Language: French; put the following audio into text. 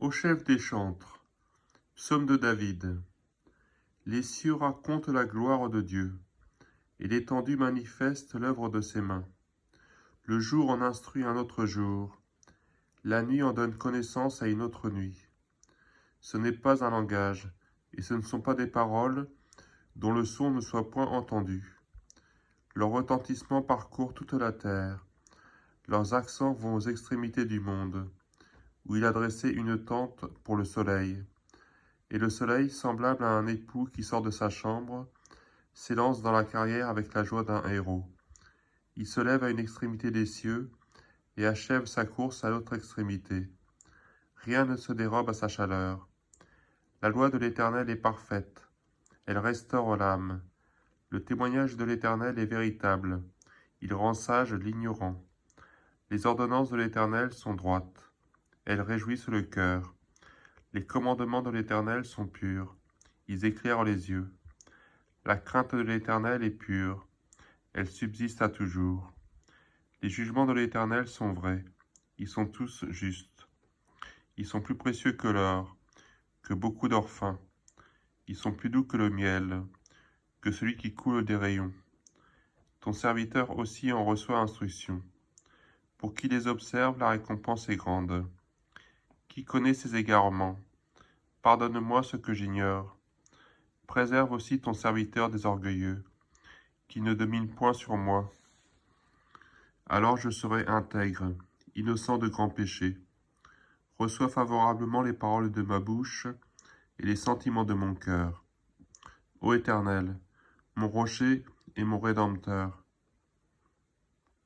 Au chef des chantres, psaume de David. Les cieux racontent la gloire de Dieu, et l'étendue manifeste l'œuvre de ses mains. Le jour en instruit un autre jour, la nuit en donne connaissance à une autre nuit. Ce n'est pas un langage, et ce ne sont pas des paroles dont le son ne soit point entendu. Leur retentissement parcourt toute la terre, leurs accents vont aux extrémités du monde, où il a dressé une tente pour le soleil. Et le soleil, semblable à un époux qui sort de sa chambre, s'élance dans la carrière avec la joie d'un héros. Il se lève à une extrémité des cieux et achève sa course à l'autre extrémité. Rien ne se dérobe à sa chaleur. La loi de l'Éternel est parfaite, elle restaure l'âme. Le témoignage de l'Éternel est véritable, il rend sage l'ignorant. Les ordonnances de l'Éternel sont droites, elles réjouissent le cœur. Les commandements de l'Éternel sont purs, ils éclairent les yeux. La crainte de l'Éternel est pure, elle subsiste à toujours. Les jugements de l'Éternel sont vrais, ils sont tous justes. Ils sont plus précieux que l'or, que beaucoup d'or fin. Ils sont plus doux que le miel, que celui qui coule des rayons. Ton serviteur aussi en reçoit instruction. Pour qui les observe, la récompense est grande. Qui connaît ses égarements? Pardonne-moi ce que j'ignore. Préserve aussi ton serviteur des orgueilleux, qui ne domine point sur moi. Alors je serai intègre, innocent de grands péchés. Reçois favorablement les paroles de ma bouche et les sentiments de mon cœur. Ô Éternel, mon rocher et mon Rédempteur,